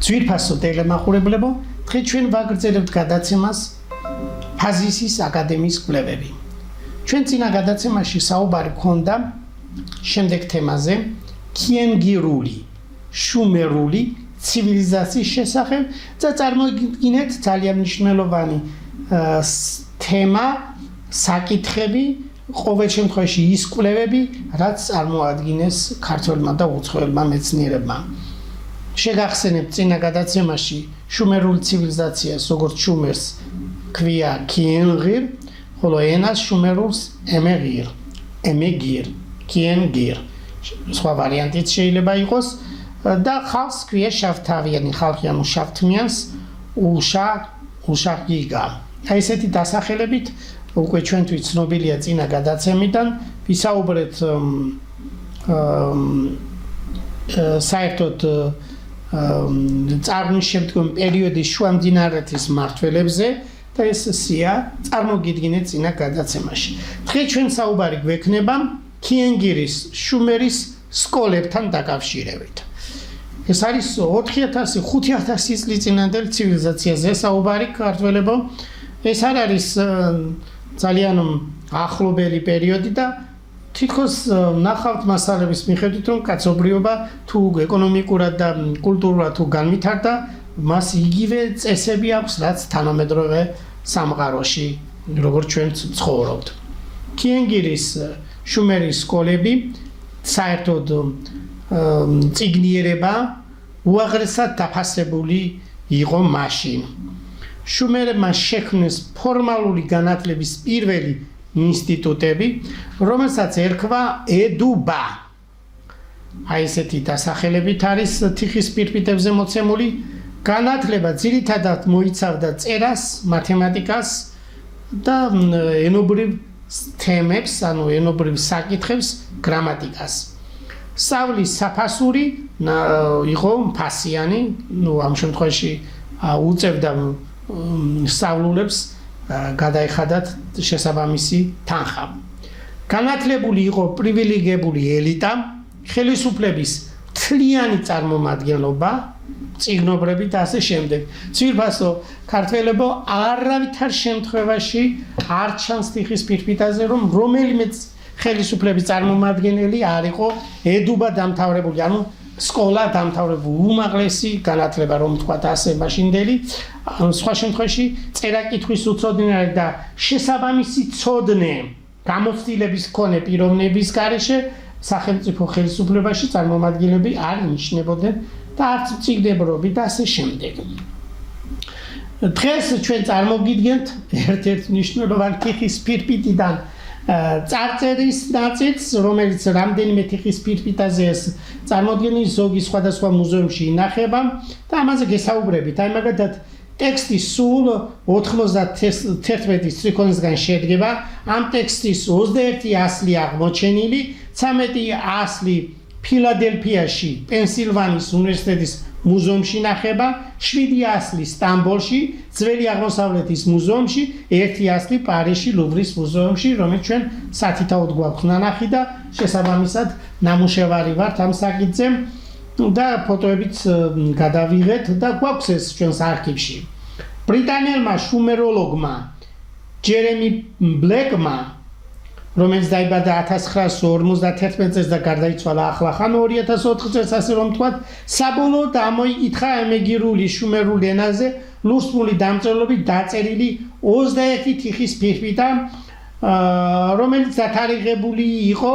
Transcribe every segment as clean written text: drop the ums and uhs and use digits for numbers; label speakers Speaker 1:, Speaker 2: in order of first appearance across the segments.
Speaker 1: ძვირფასო ტელემაყურებლებო, დღეს ჩვენ ვაგრძელებთ გადაცემას ფაზისის აკადემიის კვლევები. ჩვენ წინა გადაცემაში საუბარი გქონდა შემდეგ თემაზე კიენგირული, შუმერული ცივილიზაციის შესახებ და წარმოგიდგინეთ ძალიან მნიშვნელოვანი თემა, საკითხები, ყოველ შემთხვევაში ის კვლევები, რაც წარმოადგენს ქართველმა და უცხოელმა მეცნიერებმა. შეგახსენებთ წინა გადაცემაში შუმერული ცივილიზაციას, როგორც შუმერს ქვია კიენგირ, ხოლო ენას შუმერულს ემეგირ, კიენგირ. სხვა ვარიანტიც შეიძლება იყოს და ხალხს ქვია შავთავიანი ხალხი, ანუ შავთმიანს უშაგიგა. აი ესეთი დასახელებით უკვე ჩვენთვის ცნობილია წინა გადაცემიდან, ვისაუბრეთ საერთოდ წარმოშშემდგომ პერიოდის შუამდინარეთის მმართველებზე და ეს სია წარმოგიდგინეთ წინა გადაცემაში. დღეს ჩვენ საუბარი გვექნება კიენგირის შუმერის სკოლებთან დაკავშირებით. ეს არის 4000-5000 წლის წინანდელი ცივილიზაციაზე საუბარი ქართველებო. ეს არ არის ძალიან ახლობელი პერიოდი და თითქოს ნახავთ მასალების მიხედვით, რომ კაცობრიობა თუ ეკონომიკურად და კულტურულად თუ განვითარდა, მას იგივე წესები აქვს, რაც თანამედროვე სამყაროში, როგორც ჩვენ ცხოვრობთ. კიენგირის შუმერის სკოლები საერთოდ წიგნიერება უაღრესად დაფასებული იყო მაშინ. შუმერებმა შექმნეს ფორმალური განათლების პირველი ინსტიტუტები, რომელსაც ერქვა ედუბა. აი ესეთი დასახელებით არის თიხის პირპიტებზე მოცემული განათლება ძირითადად მოიცავდა წერას, მათემატიკას და ენობრივ თემებს, ანუ ენობრივ საკითხებს, გრამატიკას. სწავლის საფასური იყო ფასიანი, ამ შემთხვევაში უწევდა სწავლულებს გადაეხადათ შესაბამისი თანხა. განათლებული იყო პრივილეგირებული ელიტა, ხელისუფლების მთლიანი წარმომადგენლობა, წიგნობრები და ასე შემდეგ. ძვირფასო ქართველებო, არავითარ შემთხვევაში არ ჩანს თიხის პირპიტაზე, რომ რომელიმე ხელისუფლების წარმომადგენელი არ იყო ედუბა დამთავრებული, ანუ სკოლა დამთავრებული, უმაღლესი განათლება, რომ ვთქვათ ასე მაშინდელი, სხვა შემთხვევაში წერა-კითხვის უცოდინარი და შესაბამისი ცოდნე, გამოცდილების მქონე პიროვნების გარეშე სახელმწიფო ხელისუფლებაში წარმომადგენლები არ ინიშნებოდნენ და არც მწიგნობრები და ასე შემდეგ. დღეს ჩვენ წარმოგიდგენთ ერთ-ერთ მნიშვნელოვან თიხის პირპიტიდან წარწერის ნაწილს, რომელიც რამდენიმე თიხის პირპიტაზე წარმოდგენილი ზოგი სხვადასხვა მუზეუმში ინახება და ამაზე გესაუბრებით. აი მაგალითად ტექსტი სულ 91 სტრიქონისგან შედგება. ამ ტექსტის 21 ასლი აღმოჩენილი, 13 ასლი ფილადელფიაში, პენსილვანიის უნივერსიტეტის მუზეუმში ინახება, 7 ასლი სტამბოლში, ძველი აღმოსავლეთის მუზეუმში, 1 ასლი პარიზში, ლუვრის მუზეუმში, რომელიც ჩვენ სათითაოდ გვაქვს ნანახი და შესაბამისად ნამუშევარი ვართ ამ საკითხზე და ფოტოებიც გადავიღეთ და გვაქვს ეს ჩვენს არქივში. ბრიტანელმა შუმეროლოგმა ჯერემი ბლეკმა, რომელიც დაიბადა 1951 წელს და გარდაიცვალა ახლახან 2004 წელს, ასე რომ ვთქვათ, საბოლოოდ ამოიკითხა ემეგირული შუმერულ ენაზე ლურსმული დამწერლობით დაწერილი 21 თიხის პირპიტა, რომელიც დათარიღებული იყო,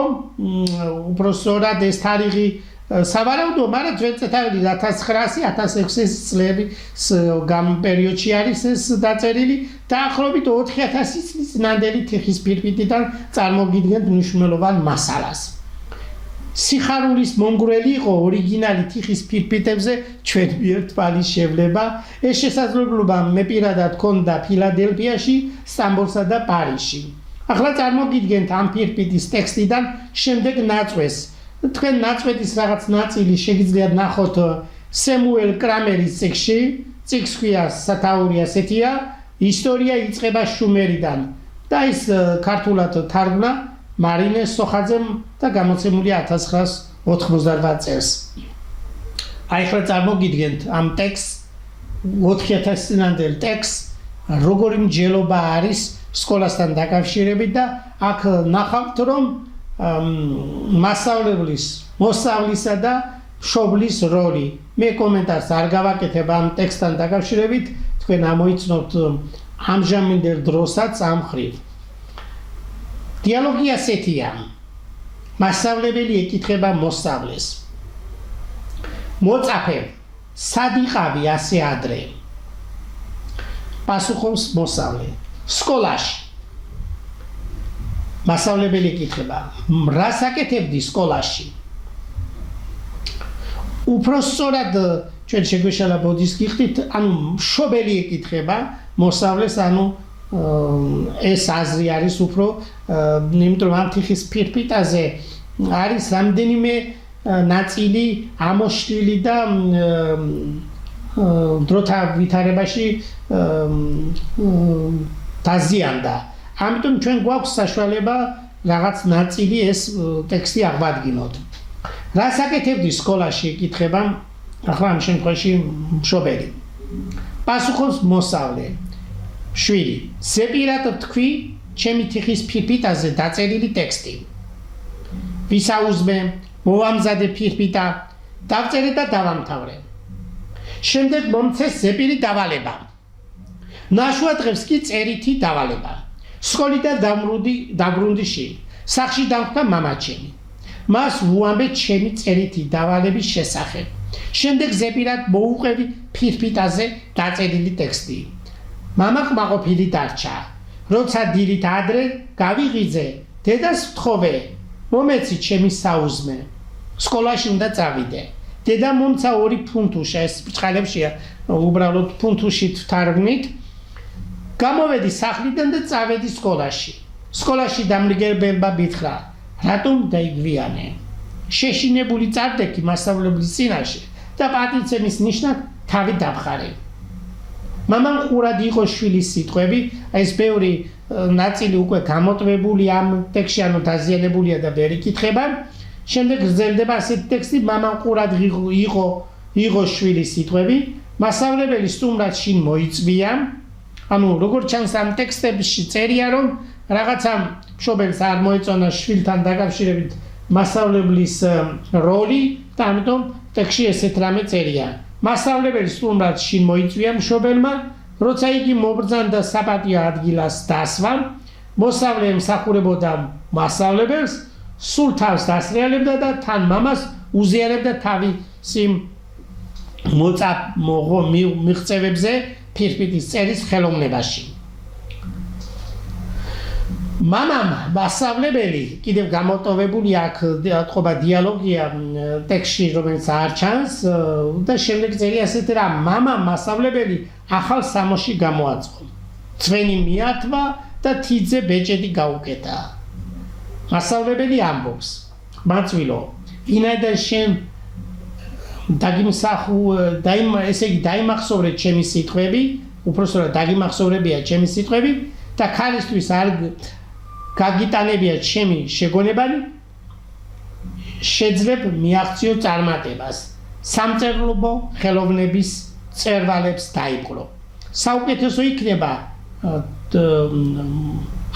Speaker 1: უბრალოდ ეს თარიღი სავარაუდო, მაგრამ ჩვენ წეთაგვი 1900-1600 წლების პერიოდში არის ეს დაწერილი. დაახლოებით 4000 წლის წინანდელი თიხის პირპიტიდან წარმოგიდგენთ მნიშვნელოვან მასალას. სიხარულის მომგვრელი იყო ორიგინალი თიხის პირპიტებზე ჩვენ მიერ თვალის შევლება. ეს შესაძლებლობა მე პირადად ჰქონდა ფილადელფიაში, სტამბოლსა და პარიზში. ახლა წარმოგიდგენთ ამ პირპიტის ტექსტიდან შემდეგ ნაწყვეს. თქვენ ნაწყვეტის რაღაც ნაწილი შეგიძლიათ ნახოთ სემუელ კრამერის წიგნში. წიგნს ქვია სათაური ასეთია, ისტორია იწყება შუმერიდან და ის ქართულად თარგმნა მარინე სოხაძემ და გამოცემულია 1988 წელს. აი ახლა წარმოგიდგენთ ამ ტექსტს 4000 წინანდელ ტექსტს როგორი მსჯელობა არის სკოლასთან დაკავშირებით და აქ ნახავთ რომ მასწავლებლის მოსავლისა და მშობლის როლი მე კომენტარს არ გავაკეთებ ამ ტექსტთან დაკავშირებით თქვენ ამოიცნობთ ამჟამინდელ დროსაც ამ მხრივ დიალოგი ასეთია მასწავლებელი ეკითხება მოსწავლეს მოწაფე სად იყავი ასე ადრე პასუხობს მოსწავლე სკოლაში მასწავლებელი ეკითხება რას აკეთებდი სკოლაში უფრო სწორად ჩვენ შეგვეშალა ბოდის გიხდით ანუ მშობელი ეკითხება მოსწავლეს ანუ ეს აზრი არის უფრო იმიტომ ამ თიხის ფირფიტაზე არის რამდენიმე ნაწილი ამოშლილი და დროთა ვითარებაში დაზიანდა ამიტომ ჩვენ გვაქვს საშუალება რაღაც ნაწილი ეს ტექსტი აღვადგინოთ რას აკეთებდი სკოლაში ეკითხება ახლა ამ შემთხვევაში მშობელი პასუხობს მოსწავლე შვილი ზეპირად თქვი ჩემი თიხის ფირფიტაზე დაწერილი ტექსტი ვისაუზმე მოვამზადე ფირფიტა დავწერე და დავამთავრე შემდეგ მომცეს ზეპირი დავალება ნაშუა დღეს კი წერითი დავალება სკოლიდან დაბრუნდი სახლში დავხვდა მამაჩემი მას ვუამბე ჩემი წერითი დავალების შესახებ შემდეგ ზეპირად მოუყევი ფირფიტაზე დაწერილი ტექსტი მამა კმაყოფილი დარჩა როცა დილით ადრე გავიღიძე დედას ვთხოვე მომეცი ჩემი საუზმე სკოლაში უნდა წავიდე დედა მომცა 2 ფუნთუშა ეს ბჭყალებშია უბრალოდ ფუნთუშით ვთარგმნით გამოვედი სახლიდან და წავედი სკოლაში დამრიგებელმა მითხრა რატომ დაიგვიანე შეშინებული წარდექი მასწავლებლის წინაშე და პატივცემის ნიშნად თავი დავხარე მამამ ყურად იყო შვილის სიტყვები ეს ბევრი ნაწილი უკვე გამოტვებული ამ ტექსტში ანუ დაზიანებულია და ვერ იკითხება შემდეგ გრძელდება ასეთი ტექსტი მამამ ყურად იყო შვილის სიტყვები მასწავლებელი სტუმრად შინ მოიწვია ანუ როგორ ჩანს ამ ტექსტებში წერია რომ რაღაცა მშობელს არ მოეწონა შვილთან დაკავშირებით მასწავლებლის როლი და ამიტომ ტექსტში ესეთ რამე წერია მასწავლებელი სტუმრად შინ მოიწვია მშობელმა როცა იგი მობრძანდა საპატიო ადგილას დასვა მოსწავლე ემსახურებოდა მასწავლებელს სულ თავს დასრიალებდა და თან მამას უზიარებდა თავისი მიღწევებზე ფირფიტის წერის ხელოვნებაში მამამ მასწავლებელი კიდევ გამოტოვებული აქ ეთყობა დიალოგია ტექსტში რომელიც არ ჩანს და შემდეგ წერია ასეთი რა მამამ მასწავლებელი ახალ სამოში გამოაწყო ძვენი მიართვა და თიძე ბეჭედი გაუკეთა მასწავლებელი ამბობს მაწვილო ვინაიდან შენ ესე იგი დაიმახსოვრე ჩემი სიტყვები უпростоრად დაგიმახსოვრებია ჩემი სიტყვები და ქალისთვის არ გაგიტანებია ჩემი შეგონებანი შეძლებ მიაღწიო წარმატებას სამწერლობო ხელოვნების წერვალებს დაიპყრო საუკეთესო იქნება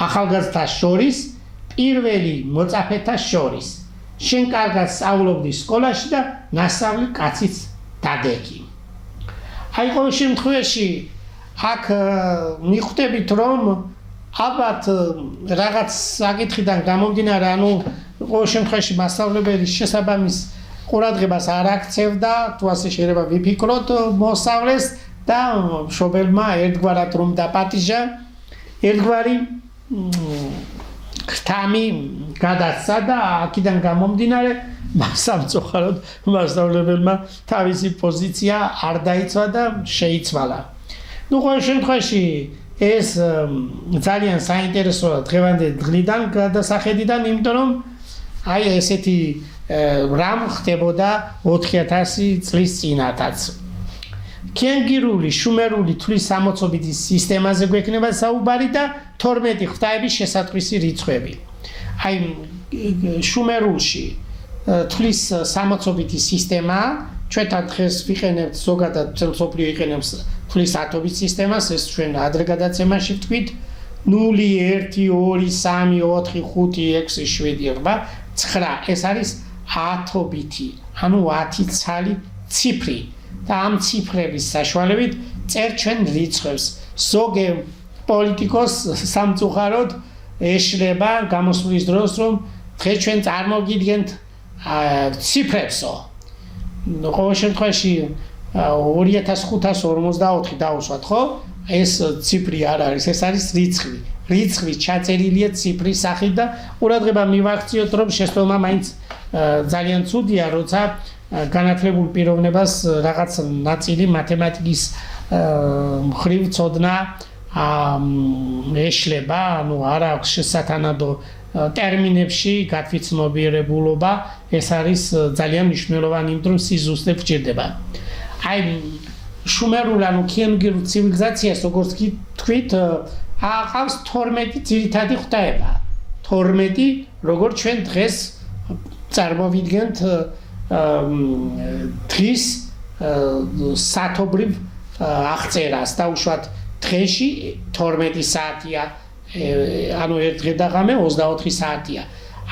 Speaker 1: ახალგაზრდთა შორის პირველი მოწაფეთა შორის შენ კარგად სწავლობდი სკოლაში და ნასწავლი კაციც დადეგი აი ყოველ შემთხვევაში აქ მიხვდებით რომ ალბათ რაღაც საკითხიდან გამომდინარე ანუ ყოველ შემთხვევაში მასწავლებლის შესაბამის ყურადღებას არ აქცევდა თუ ასე შეიძლება ვიფიქროთ მოსწავლეს და მშობელმა ერთგვარად რომ დაპატიჟა ერთგვარი ქრთამი გადასცა და აქედან გამომდინარე სამწუხაროდ მასწავლებელმა თავისი პოზიცია არ დაიცვა და შეიცვალა ну ყოველ შემთხვევაში ეს ძალიან საინტერესოა დღევანდელი დღიდან გადასახედიდან იმიტომ რომ აი ესეთი რამ ხდებოდა 4000 წლის წინათაც კენგირული შუმერული თვლის სამოცობითი სისტემაზე გვექნება საუბარი და 12 ღვთაების შესატყვისი რიცხვები აი შუმერულში თვლის სამოცობითი სისტემა ჩვენთან დღეს ვიყენებთ ზოგადად მსოფლიო იყენებს ფulis ათობის სისტემას, ეს ჩვენ ადრე გადაცემაში ვთქვით 0 1 2 3 4 5 6 7 8 9 ეს არის ათობითი, ანუ 10 ცალი ციფრი და ამ ციფრების საშუალებით წერ ჩვენ რიცხვებს. ზოგი პოლიტიკოს სამწუხაროდ ეშლება გამოსვლის დროს, რომ დღეს ჩვენ წარმოგიდგენთ ციფრებსო. ყოველ შემთხვევაში 2554 დავუსვათ, ხო? ეს ციფრი არ არის, ეს არის რიცხვი. რიცხვი ჩაწერილია ციფრის სახით და ყურადღება მივაქციოთ, რომ შეცდომა მაინც ძალიან ცუდია, როცა განათლებულ პიროვნებას რაღაც ნაწილი მათემატიკის მხრივ ცოდნა ეშლება, ანუ არ აქვს შესათანადო ტერმინებში გათვითცნობიერებულობა, ეს არის ძალიან მნიშვნელოვანი, იმიტომ რომ სიზუსტე გვჭირდება. აი შუმერულ ანუ ქიენგირულ ცივილიზაციას როგორც თქვით, აყავს 12 ძირითადი ღვთაება. 12 როგორც ჩვენ დღეს წარმოვიდგენთ დღის სათობრივ აღწერას და უშუალოდ დღეში 12 საათია, ანუ ერთ დღე და ღამე 24 საათია.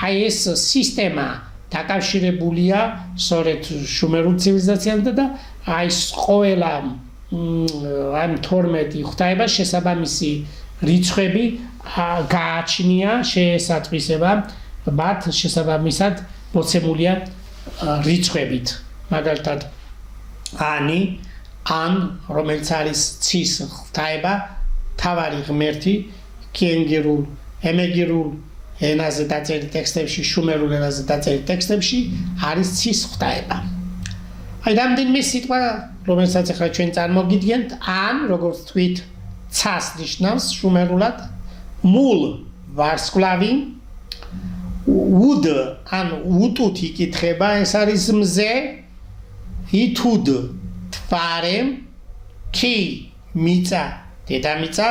Speaker 1: აი ეს სისტემა დაკავშირებულია სწორედ შუმერულ ცივილიზაციასთან და აი ყველა ამ 12 ღვთაებას შესაბამისი რიცხვები გააჩნია შეესატყვისება მათ შესაბამისად მოცემულია რიცხვებით. მაგალითად ანი ან რომელიც არის ცის ღვთაება, თავარი ღმერთი ქიენგირულ, ემეგირულ ენაზე დაწერილი ტექსტებში, შუმერულ ენაზე დაწერილი ტექსტებში არის ცის ღვთაება. აი რამდენიმე სიტყვა, რომელსაც ახლა ჩვენ წარმოგიდგენთ, ან როგორც თქვით, ცას ნიშნავს შუმერულად, მულ ვარსკვლავი, უდ ან უტუთ იკითხება, ეს არის მზე, ითუდ თვარე, კი მიწა, დედამიწა,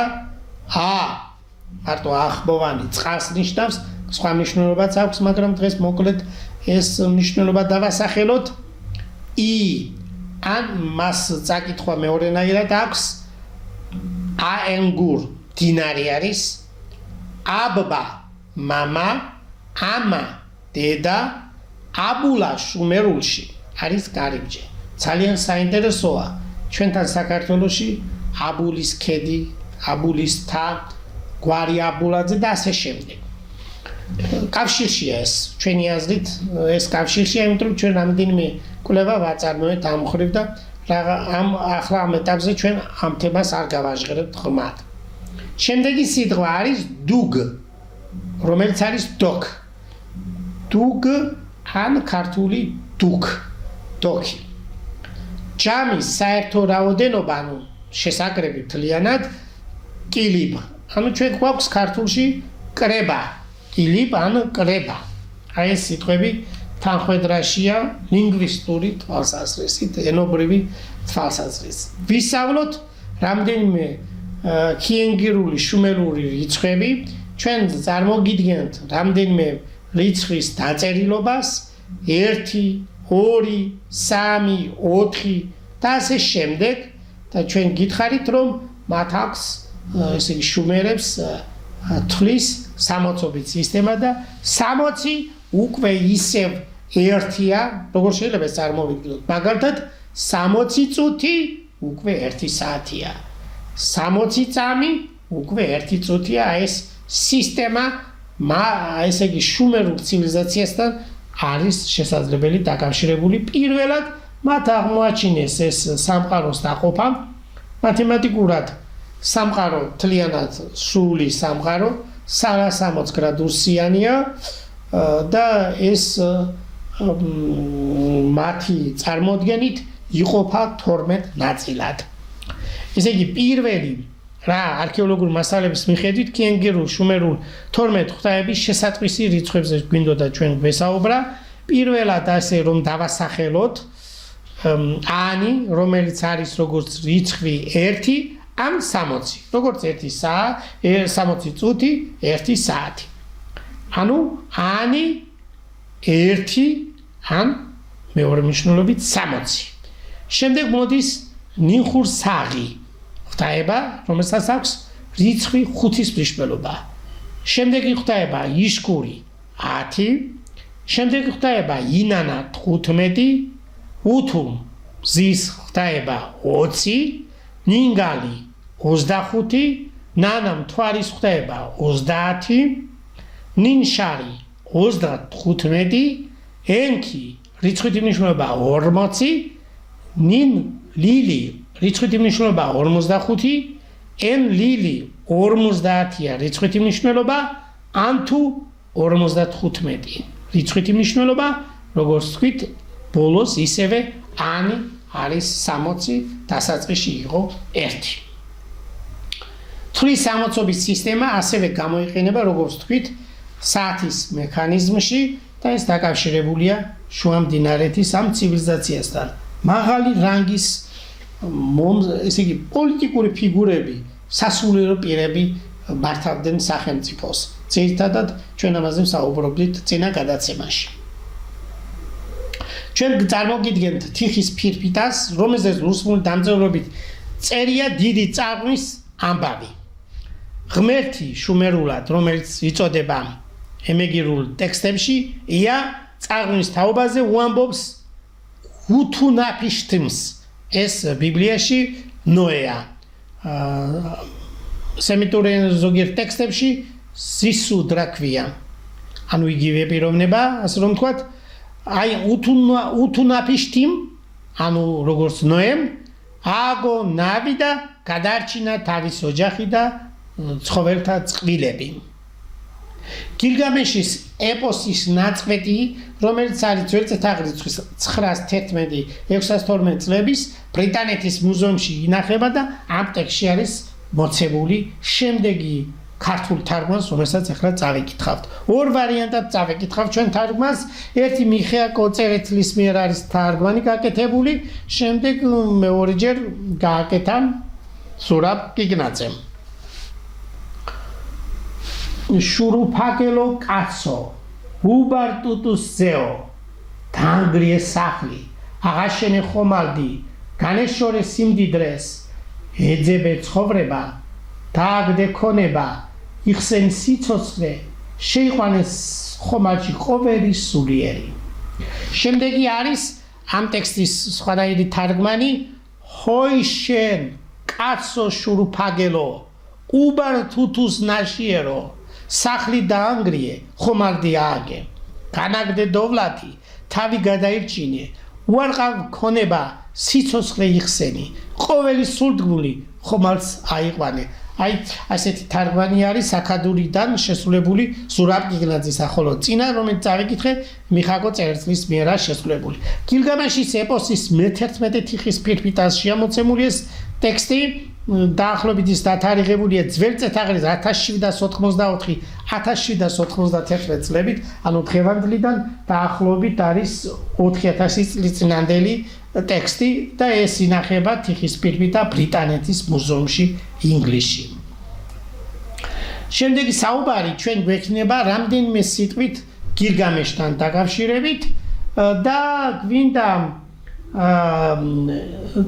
Speaker 1: მარტო ახბოვანი წყალს ნიშნავს, სხვა მნიშვნელობაც აქვს, მაგრამ დღეს მოკლედ ეს მნიშვნელობა დავასახელოთ. ან მას წაკითხვა მეორენაირად აქვს, აენგურ დინარი არის, აბბა მამა, ამა დედა, აბულა შუმერულში არის კარიბჭე. ძალიან საინტერესოა, ჩვენთან საქართველოში აბულის ქედი, აბულის თა, გვარი აბულაძე და ასე შემდეგ. კავშირშია ეს, ჩვენი აზრით ეს კავშირშია, იმიტომ რომ ჩვენ რამდენიმე კვლევა ვაწარმოეთ ამ მხრივ და ამ ახლა ამ ეტაპზე ჩვენ ამ თემას არ გავაჟღერებთ ღმად. შემდეგი სიტყვა არის დუგ, რომელიც არის დოკ. დუგ ან ქართული დუქ, დოქი. ჯამის საერთო რაოდენობა, ანუ შესაკრები მთლიანად კილიბ. ანუ ჩვენ გვაქვს ქართულში კრება, კილიბ ან კრება. აი ეს სიტყვები თანხმედრაშია ლინგვისტური თვალსაზრისით, ენობრივი თვალსაზრისით. ვისწავლოთ რამდენიმე ქიენგირული შუმერული რიცხვები, ჩვენ წარმოგიდგენთ რამდენიმე რიცხვის დაწერილობას 1, 2, 3, 4 და ასე შემდეგ და ჩვენ გითხარით, რომ მათ აქვს ესე იგი შუმერებს თვლის 60-ობით სისტემა და 60 უკვე ისევ ერთია, როგორ შეიძლება წარმოვიდგინოთ. მაგალითად 60 წუთი უკვე 1 საათია. 60 წამი უკვე 1 წუთია. ეს სისტემა ესე იგი შუმერულ ცივილიზაციასთან არის შესაძლებელი დაკავშირებული. პირველად მათ აღმოაჩინეს ეს სამყაროს დაყოფა მათემატიკურად. სამყარო მთლიანად სრული სამყარო 360 გრადუსიანია და ეს მათი წარმოდგენით იყოფა 12 ნაწილად. ესე იგი პირველი რა არქეოლოგიური მასალების მიხედვით ქიენგირულ შუმერულ 12 ღვთაების შესატყვისი რიცხვებზე გვინდოდა ჩვენ ვესაუბრა. პირველად ასე რომ დავასახელოთ ანი, რომელიც არის როგორც რიცხვი 1 ან 60, როგორც 60 წუთი, 1 საათი. ანუ ანი 1 ან მეორე მნიშვნელობით 60. შემდეგ მოდის ნინხურ საღი ღვთაება, რომელსაც აქვს რიცხვი 5-ის მნიშვნელობა. შემდეგი ღვთაება იშკური 10, შემდეგი ღვთაება ინანა 15, უთუ მზის ღვთაება 20, ნინგალი 25, ნანა მთვარის ღვთაება 30, ნინშარი 35, ენქი რიცხვით მნიშვნელობა 40, ნინ ლილი რიცხვით მნიშვნელობა 45, ენ ლილი 50-ია რიცხვით მნიშვნელობა, ანთუ 55 რიცხვით მნიშვნელობა, როგორც ვთქვით, ბოლოს ისევე ანი არის 60, დასაწყისში იყო 1. თვლის ამოცობის სისტემა ასევე გამოიყენება, როგორც ვთქვით, საათის მექანიზმში და ეს დაკავშირებულია შუამდინარეთის ამ ცივილიზაციასთან. მაღალი რანგის ესე იგი პოლიტიკური ფიგურები, სასულიერო პირები მართავდნენ სახელმწიფოს. ძირითადად ჩვენ ამაზე ვსაუბრობდით წინა გადაცემაში. ჩვენ წარმოგიდგენთ თიხის ფირფიტას, რომელზეც რუსული დამწერლობით წერია დიდი წარღვნის ამბავი. ღმერთი შუმერულად, რომელიც იწოდება ემეგირულ ტექსტებში, ია წარღვნის თაობაზე უამბობს უთუნაფიშთმს. ეს ბიბლიაში ნოეა. სემიტური ზოგიერთ ტექსტებში სისუდრა ქვია. ანუ იგივე პიროვნება, ასე რომ ვთქვათ, აი უთუნაფიშთიმ, ანუ როგორც ნოემ, ააგო ნავი და გადარჩინა თავის ოჯახი და ცხოველთა წყვილები. გილგამეშის ეპოსის ნაწყვეტი, რომელიც არის ძველწესაღრიცხვის 911-612 წლების ბრიტანეთის მუზეუმში ინახება და ამ ტექსტში არის მოცემული შემდეგი ქართულ თარგმანს, რომელსაც ახლა წავიკითხავთ. ორ ვარიანტად წავიკითხავთ ჩვენ თარგმანს. ერთი მიხეა კოწერეთლის მიერ არის თარგმანი გაკეთებული, შემდეგ მეორეჯერ გააკეთა სურაბ კიგნაძემ. შურუფაგელო კაცო, უბარტუტუს ზეო, თანგრიე სახლი, აღაშენე ხომალდი, განეშორე სიმდიდრეს, ეძებე ცხოვრება, დააგდე ქონება, იხსენ სიცოცხლე, შეიყვანეს ხომალში ყოველი სულიერი. შემდეგი არის ამ ტექსტის სხვადასხვა თარგმანი, ჰოი შენ, კაცო შურუფაგელო, უბარტუტუს ნაშიერო, სახლი დაანგრიე, ხომალდი ააგე, განაგდე დოვლათი, თავი გადაირჩინე, უარყავ ქონება, სიცოცხლე იხსენი, ყოველი სულდგმული ხომალს აიყვანე. აი, ასეთი თარგმანი არის აქადურიდან შესრულებული სურაბ კიგნაძის, ხოლო წინა რომელიც წავიკითხე, მიხაკო წერეთლის მიერა შესრულებული. გილგამეშის ეპოსის მე-11 თიხის ფირფიტაშია მოცემული ეს ტექსტი. დაახლოებით ის დათარიღებულია ძველწესაღრიცხვის 1784-1791 წლებით, ანუ დღევანდლიდან დაახლოებით არის 4000 წლის წინანდელი ტექსტი და ეს ინახება თიხის ფირფიტა ბრიტანეთის მუზეუმში ინგლისში. შემდეგი საუბარი ჩვენ გვექნება რამდენიმე სიტყვით გილგამეშთან დაკავშირებით და გვინდა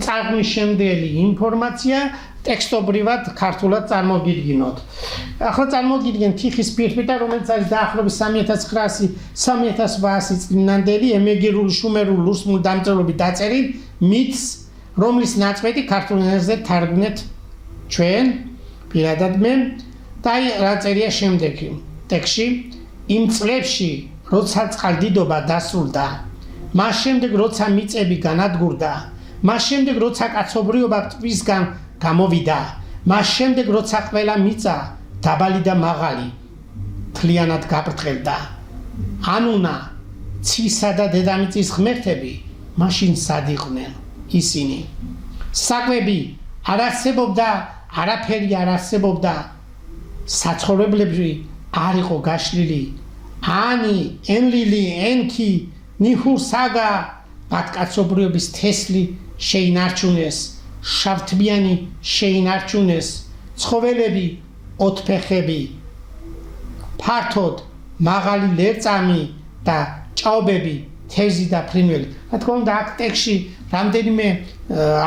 Speaker 1: წარღვნის შემდეგი ინფორმაცია ტექსტობრივად ქართულად წარმოგიდგინოთ. ახლა წარმოგიდგენ თიხის ფირფიტა, რომელიც არის დაახლოებით 3900-3800 წლამდელი ემეგირულ შუმერულ რუსულ დამწერლობით დაწერილი მითს, რომლის ნაწყვეტი ქართულ ენაზე თარგმნეთ ჩვენ, პირადად მე და რა წერია შემდეგი ტექსტში, იმ წლებში, როცა წყალდიდობა დასრულდა, მას შემდეგ როცა მიწები განადგურდა, მას შემდეგ როცა კაცობრიობა ტვისგან გამოვიდა, მას შემდეგ როცა ყველა მიწა დაბალი და მაღალი თლიანად გაბრტყელდა, ანუნა ცისა და დედამიწის ღმერთები მაშინ სად იყვნენ ისინი. საკვები არ არსებობდა, არაფერი არ არსებობდა, საცხოვრებლები არ იყო გაშლილი, ანი, ენლილი, ენქი, ნიხურ საგა, ბატკაცობრიობის თესლი შეინარჩუნეს, შავთბიანი შეინარჩუნეს, ცხოველები, ოთფეხები, ფართოდ მაღალი ლერწამი და ჭაობები თევზი და ფრინველი. რა თქმა უნდა, აქ ტექსტში რამდენიმე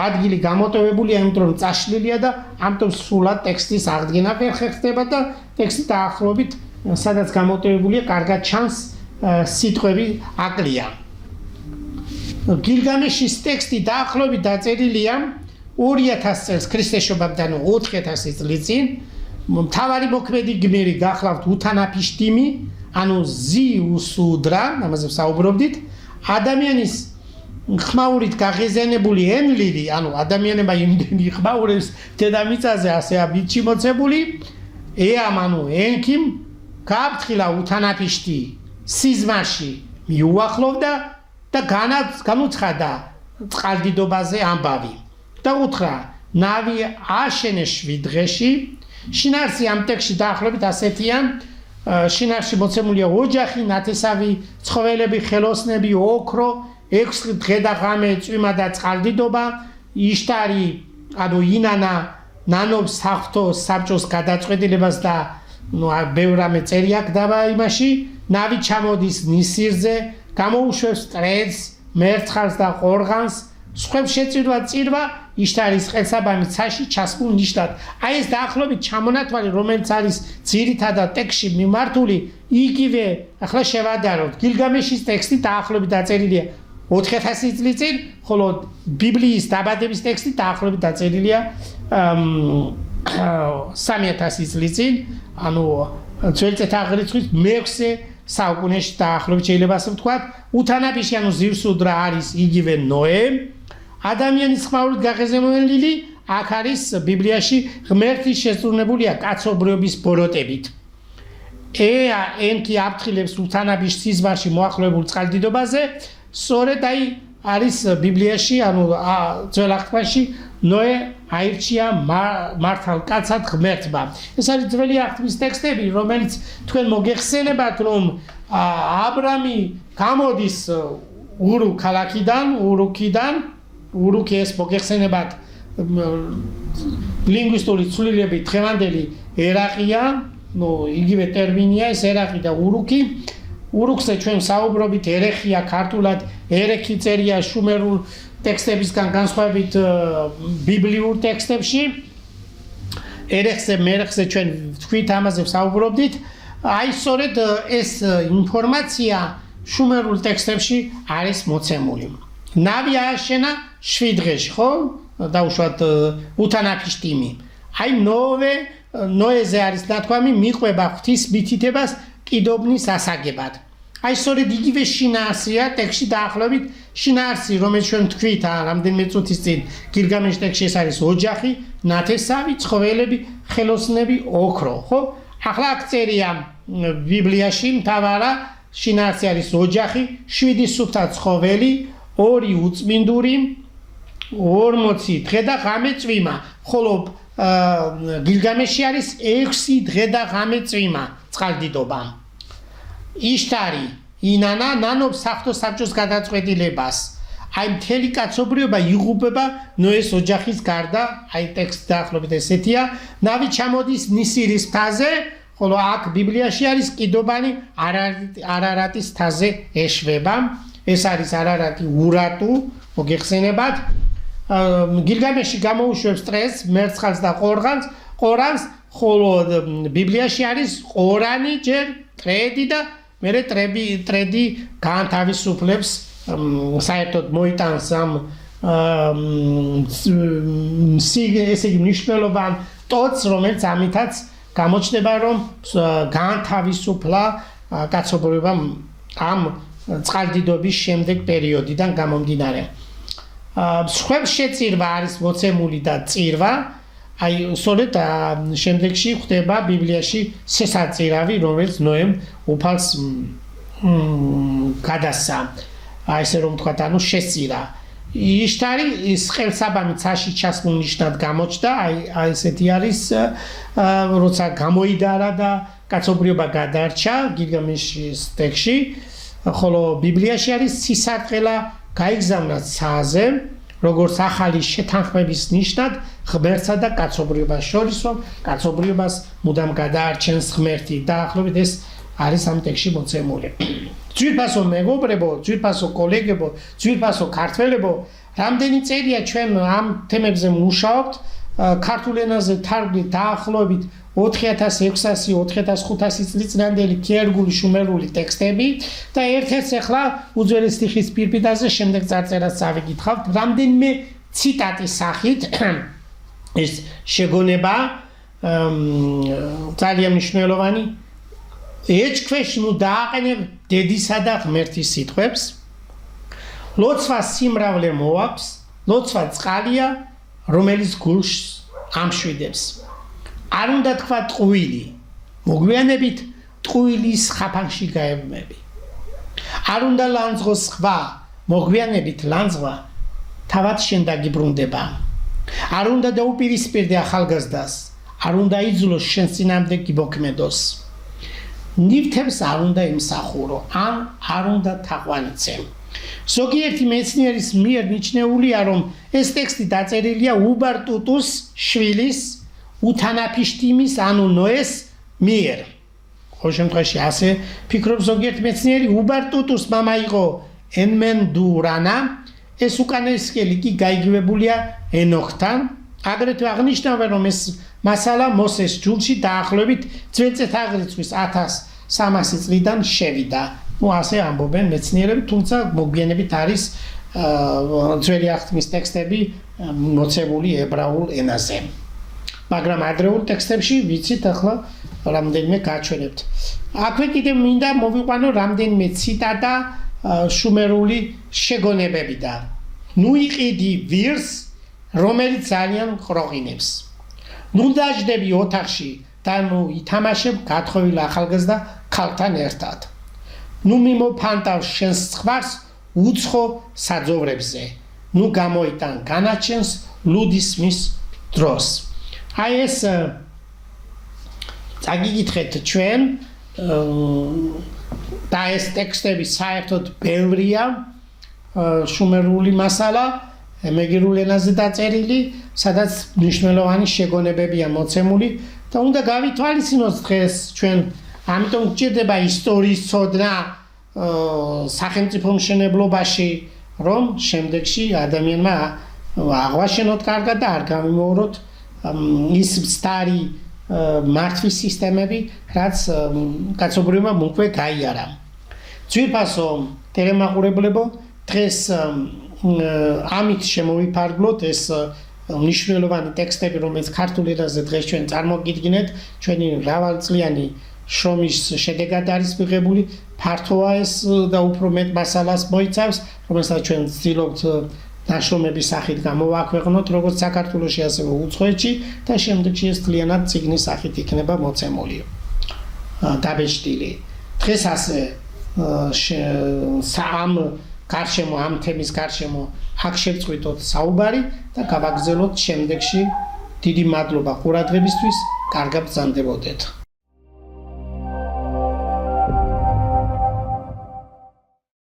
Speaker 1: ადგილი გამოტოვებულია, იმიტომ რომ წაშლილია და ამიტომ სრულად ტექსტის აღდგენა ვერ ხერხდება და ტექსტი დაახლოებით სადაც გამოტოვებულია, კარგად ჩანს სიტყვები აკლია. გილგამეშის ტექსტი დაახლოებით დაწერილია 2000 წელს ქრისტესშობამდე, ანუ 4000 წლის წინ. მთავარი მოქმედი გმირი გახლავთ უთანაფიშტიმი, ანუ ზიუსუდრა, ამაზე ვსაუბრობდით. ადამიანის ხმაურით გაღეზიანებული ენლილი, ანუ ადამიანება იმდენი ხმაურებს დედამიწაზე ასე აბიჩი მოცებული, ეამ ანუ ენქიმ გააფრთხილა უთანაფიშტი სიზმარში მიუახლოვდა და განუცხადა წყალდიდობაზე ამბავი. და უთხრა, ნავი აშენე 7 დღეში. შინაარსი ამ ტექსტში დაახლოებით ასეთია. შინაარსში მოცემულია ოჯახი, ნათესავი, ცხოველები, ხელოსნები, ოქრო, 6 დღე და ღამე წვიმა და წყალდიდობა, იშტარი, ანუ ინანა ნანობს საფრთხო საბჭოს გადაწყვეტილებას და ბევრ რამე წერია გდაბა იმაში, ნავი ჩამოდის ნისირზე, გამოუშვებს ტრედს, მერცხალს და ყორღანს, სხვებს შეწირვა წირვა, იშტარის ყელსაბამი ცაში ჩასმულ ნიშნად. აი ეს დაახლოებით ჩამონათვალი, რომელიც არის ძირითადად ტექსტში მიმართული, იგივე ახლა შევადაროთ. გილგამეშის ტექსტი დაახლოებით დაწერილია 4000 წლის წინ, ხოლო ბიბლიის დაბადების ტექსტი დაახლოებით დაწერილია 3000 წლის წინ, ანუ ძველი წელთაღრიცხვის მე-6 საუკუნეში დაახლოებით შეიძლება ასე ვთქვათ. უთანაფიში ანუ ზიუსუდრა არის იგივე ნოე. ადამიანის ხმაურით გაღეზიანებული აქ არის ბიბლიაში ღმერთი შესრულებულია კაცობრიობის ბოროტებით. ენქი აფრთხილებს უთანაფიშ სიზმარში მოახლოებულ წყალდიდობაზე, სწორედ აი არის ბიბლიაში, ანუ ძველ აღთქმაში ნოე აირჩია მართალ კაცად ღმერთმა. ეს არის ძველი აღთქმის ტექსტები, რომელიც თქვენ მოგეხსენებათ, რომ აბრამი გამოდის ურუ ქალაქიდან, ურუქი ეს მოგეხსენებათ ლინგვისტური ცვლილებით დღევანდელი ერაყია, იგივე ტერმინია ეს ერაყი და ურუქი. ურუქზე ჩვენ საუბრობით ერეხია ქართულად, ერექი წერია შუმერულ ტექსტებისგან განსხვავებით ბიბლიურ ტექსტებში. ერეხზე, მერეხზე ჩვენ თქვით ამაზე ვსაუბრობდით. აი სწორედ ეს ინფორმაცია შუმერულ ტექსტებში არის მოცემული. ნავი ააშენა 7 დღეში, ხო? დაუშვათ უთანაფიშტიმი. აი ნოეზე არის ნათქვამი, მიყვება ღვთის მითითებას კიდობნის ასაგებად. აი სწორედ იგივე შინაარსია ტექსტში დაახლოებით შინაარსი, რომელიც ჩვენ თქვით რამდენიმე წუთის წინ გილგამეშის ტექსტში ეს არის ოჯახი, ნათესავი, ცხოველები, ხელოსნები, ოქრო, ხო? ახლა აქ წერია ბიბლიაში მთავარა შინაარსი არის ოჯახი, 7 სუფთა ცხოველი, 2 უწმინდური, 40 დღე და ღამე წვიმა, ხოლო გილგამეში არის 6 დღე და ღამე წვიმა, წყალდიდობა. იშტარი, ინანა ნანობს საფრთხო საბჭოს გადაწყვეტილებას. აი მთელი კაცობრიობა იღუპება ნოეს ოჯახის გარდა, აი ტექსტი დაახლოებით ესეთია. ნავი ჩამოდის ნისირის მთაზე, ხოლო აქ ბიბლიაში არის კიდობანი არარატის მთაზე ეშვება. ეს არის არარატი ურატუ, მოგეხსენებათ. გილგამეში გამოუშვებს ტრედს, მერცხალს და ყორანს, ხოლო ბიბლიაში არის ყორანი ჯერ, ტრედი და მერე ტრედი განთავისუფლებს საერთოდ მოიტანს ამ ესე იგი მნიშვნელოვან ტოტს, რომელიც ამითაც გამოჩნდება, რომ განთავისუფლა კაცობრიობა ამ წყალდიდობის შემდეგ პერიოდიდან გამომდინარე. სხვებს შეწირვა არის მოცემული და წირვა, აი სწორედ შემდეგში ხდება ბიბლიაში სესაწირავი, რომელიც ნოემ უფალს გადასცა. აი ესე რომ ვთქვათ, ანუ შესწირა. იშტარი ის ყელსაბამი ცაში ჩასმულ ნიშნად გამოჩნდა, აი ესეთი არის, როცა გამოიდარა და კაცობრიობა გადარჩა გილგამეშის ტექსტში, ხოლო ბიბლიაში არის სისარტყელა გაიგზავნა ცაზე, როგორც ახალი შეთანხმების ნიშნად ღმერთსა და კაცობრიობას შორის, რომ კაცობრიობას მუდამ გადაარჩენს ღმერთი. დაახლოებით ეს არის ამ ტექსტში მოცემული. ძვირფასო მეგობრებო, ძვირფასო კოლეგებო, ძვირფასო ქართველებო, რამდენი წერია ჩვენ ამ თემებზე მუშაობთ, ქართულ ენაზე თარგმნით დაახლოებით 4600-4500 წლიწადამდელი ქიარგული შუმერული ტექსტები და ერთ-ერთ ახლა უძველეს თიხის პირპიტაზე შემდეგ წარწერას წავიკითხავთ, რამდენიმე ციტატის სახით ეს შეგონება ძალიან მნიშვნელოვანი ეჭქვეშ ნუ დააყენებ დედისა და ღმერთის სიტყვებს ლოცვა სიმრავლე მოაქვს ლოცვა წყალია რომელიც გულს ამშვიდებს არ უნდა თქვა ტყუილი მოგვიანებით ტყუილის ხაფანში გაებმები არ უნდა ლანძღოს სხვა მოგვიანებით ლანძღვა თავად შენ დაგიბრუნდება არ უნდა დაუპირისპირდე ახალგაზრდას არ უნდა იძულოს შენ წინამდე გიბოქმედოს ნივთებს არ უნდა იმსახურო ან არ უნდა თაყვანიცე ზოგიერთი მეცნიერის მიერ მიჩნეულია რომ ეს ტექსტი დაწერილია უბარტუტუს შვილის უთანაფიშტიმის ანუ ნოეს მიერ ხო შემთხვევაში ასე ფიქრობს ზოგიერთი მეცნიერი უბარტუტუს მამა იყო ენმენდურანა ეს უკანასკელი კი გაიგივებულია ენოხთან აგრეთვე აღნიშნავენ რომ ეს მასალა მოსეს ჯულში დაახლოებით ძველ წელთაღრიცხვის 1300 წლიდან შევიდა ну ასე ამბობენ მეცნიერები თუმცა მოგვიანებით არის ძველი აღთქმის ტექსტები მოცემული ებრაულ ენაზე მაგრამ ადრეულ ტექსტებში ვიცით ახლა რამდენიმე გაჩვენებთ აქვე კიდევ მინდა მოვიყვანო რამდენიმე ციტატა შუმერული შეგონებებიდან ნუ იყიდი ვირს რომელიც ძალიან ყროღინებს ნუ დაждები ოთახში და ნუ ითამაშებ გათხოვილ ახალგაზრდა ქალთან ერთად ნუ მიმოფანტავ შენს ხვარს უცხო საძოვრებზე ნუ გამოიტან განაჩენს ლუდისმის დროს აი ეს წაგიგითხეთ ჩვენ და ეს ტექსტები საერთოდ ბევრია შუმერული მასალა მეგრულ ენაზე დაწერილი სადაც მნიშვნელოვანი შეგონებებია მოცემული და უნდა გავითვალისწინოთ დღეს ჩვენ ამიტომ გჭირდება ისტორიის ცოდნა სახელმწიფო მშენებლობაში რომ შემდეგში ადამიანმა აღვაშენოთ კარგად და არ გამიმოოროთ ის მცდარი მართვის სისტემები რაც კაცობრიობამ უკვე გაიარა ძვირფასო ტელემაყურებლებო დღეს ამით შემოვიფარგლოთ ეს მნიშვნელოვანი ტექსტები რომელიც ქართულ ენაზე დღეს ჩვენ წარმოგიდგინეთ ჩვენი მრავალწლიანი შრომის შედეგად არის მიღებული ფართოა ეს და უფრო მეტ მასალას მოიცავს რომელსაც ჩვენ ვცდილობთ ნაშრომების სახით გამოვაქვეყნოთ როგორც საქართველოში ასევე უცხოეთში და შემდეგში ეს ძალიანად წიგნის სახით იქნება მოცემული დაბეჭდილი დღეს ასე ამ გარშემო ამ თემის გარშემო აქ შევწყვიტოთ საუბარი და გავაგრძელოთ შემდეგში დიდი მადლობა ყურადღებისთვის კარგად ბრძანდებოდეთ